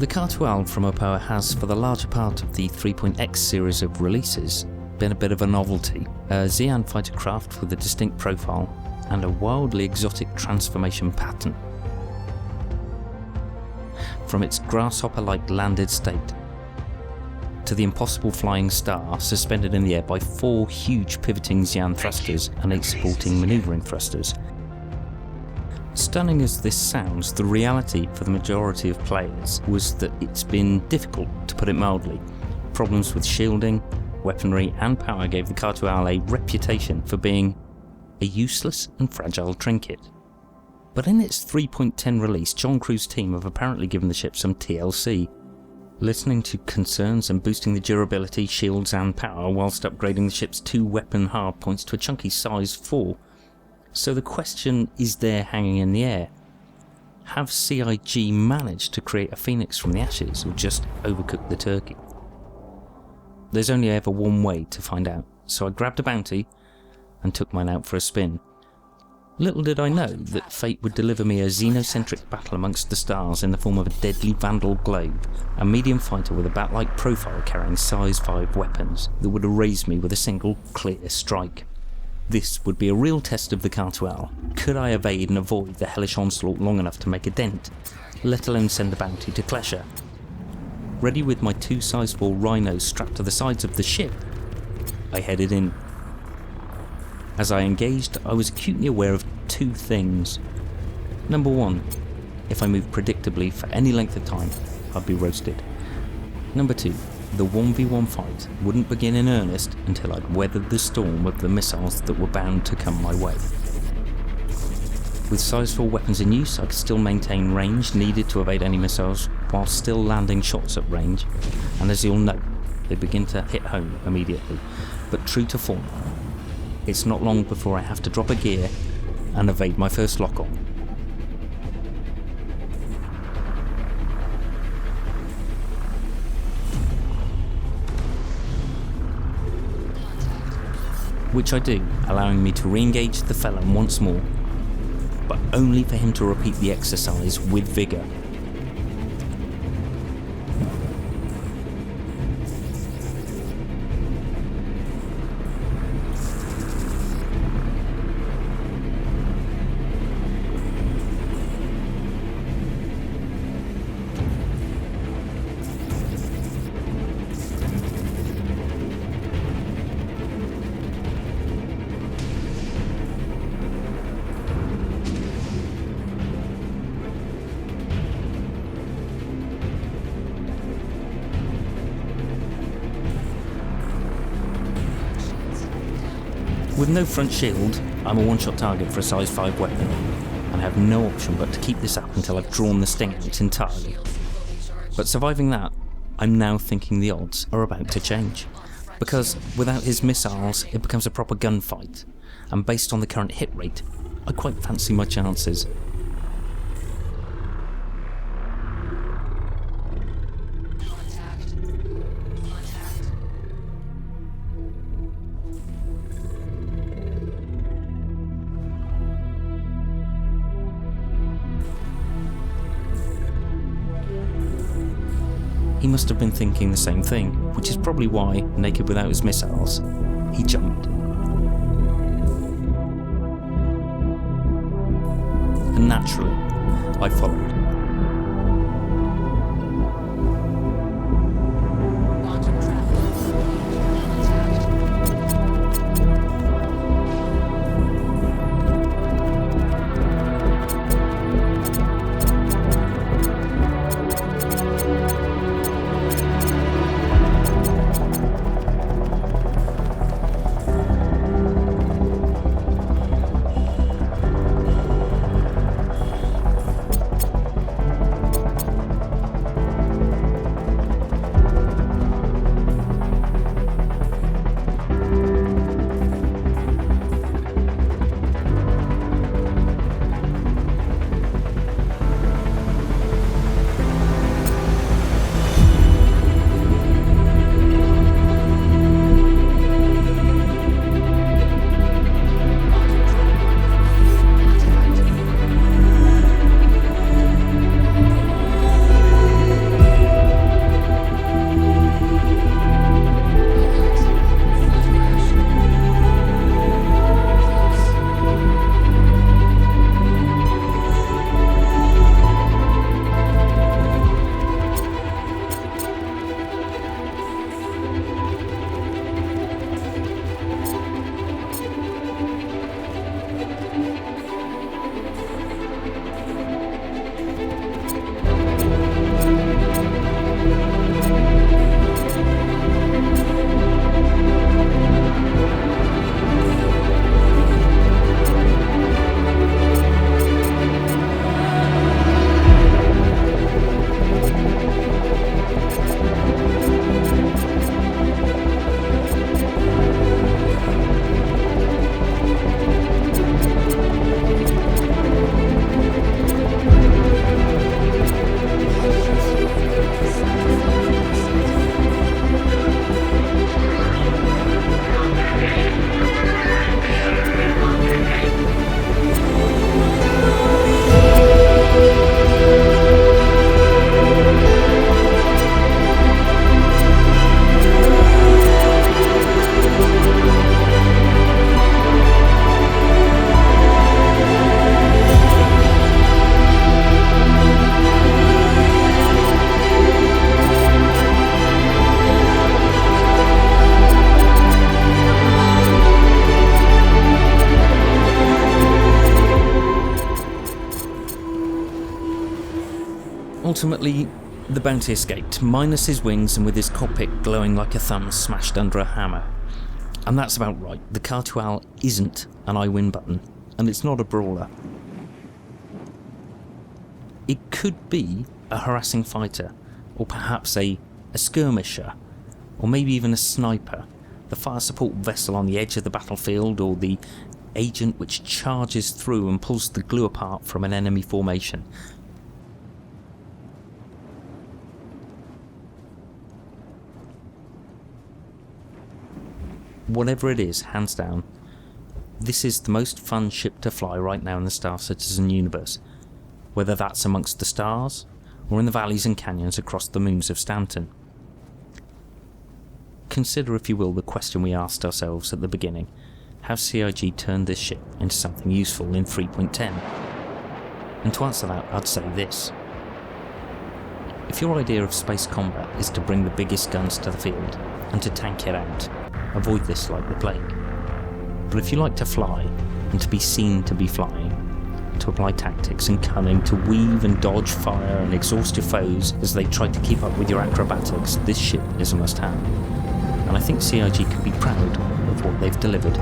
The khartu-al from Opoa has, for the larger part of the 3.x series of releases, been a bit of a novelty. A xi'an fighter craft with a distinct profile and a wildly exotic transformation pattern. From its grasshopper-like landed state to the impossible flying star suspended in the air by 4 huge pivoting xi'an thrusters and 8 supporting manoeuvring thrusters. Stunning as this sounds, the reality for the majority of players was that it's been difficult, to put it mildly. Problems with shielding, weaponry and power gave the khartu-al a reputation for being a useless and fragile trinket. But in its 3.10 release, John Crew's team have apparently given the ship some TLC, listening to concerns and boosting the durability, shields and power whilst upgrading the ship's 2 weapon hardpoints to a chunky size 4. So the question is there hanging in the air. Have CIG managed to create a phoenix from the ashes or just overcooked the turkey? There's only ever one way to find out, so I grabbed a bounty and took mine out for a spin. Little did I know that fate would deliver me a xenocentric battle amongst the stars in the form of a deadly Vandal Glaive, a medium fighter with a bat-like profile carrying size 5 weapons that would erase me with a single clear strike. This would be a real test of the khartu-al. Could I evade and avoid the hellish onslaught long enough to make a dent, let alone send the bounty to Klesher? Ready with my 2 size 4 rhinos strapped to the sides of the ship, I headed in. As I engaged, I was acutely aware of 2 things. Number 1, if I moved predictably for any length of time, I'd be roasted. Number 2, the 1v1 fight wouldn't begin in earnest until I'd weathered the storm of the missiles that were bound to come my way. With size 4 weapons in use, I could still maintain range needed to evade any missiles while still landing shots at range, and as you'll know, they begin to hit home immediately. But true to form, it's not long before I have to drop a gear and evade my first lock-on. Which I do, allowing me to re-engage the felon once more, but only for him to repeat the exercise with vigour. With no front shield, I'm a one-shot target for a size 5 weapon, and have no option but to keep this up until I've drawn the sting out entirely. But surviving that, I'm now thinking the odds are about to change, because without his missiles it becomes a proper gunfight, and based on the current hit rate, I quite fancy my chances. He must have been thinking the same thing, which is probably why, naked without his missiles, he jumped. And naturally, I followed. Ultimately, the Bounty escaped, minus his wings and with his cockpit glowing like a thumb smashed under a hammer. And that's about right. The khartu-al isn't an I win button, and it's not a brawler. It could be a harassing fighter, or perhaps a skirmisher, or maybe even a sniper, the fire support vessel on the edge of the battlefield, or the agent which charges through and pulls the glue apart from an enemy formation. Whatever it is, hands down, this is the most fun ship to fly right now in the Star Citizen universe, whether that's amongst the stars or in the valleys and canyons across the moons of Stanton. Consider, if you will, the question we asked ourselves at the beginning: have CIG turned this ship into something useful in 3.10? And to answer that, I'd say this. If your idea of space combat is to bring the biggest guns to the field and to tank it out, avoid this like the plague. But if you like to fly, and to be seen to be flying, to apply tactics and cunning, to weave and dodge fire and exhaust your foes as they try to keep up with your acrobatics, this ship is a must-have. And I think CIG can be proud of what they've delivered.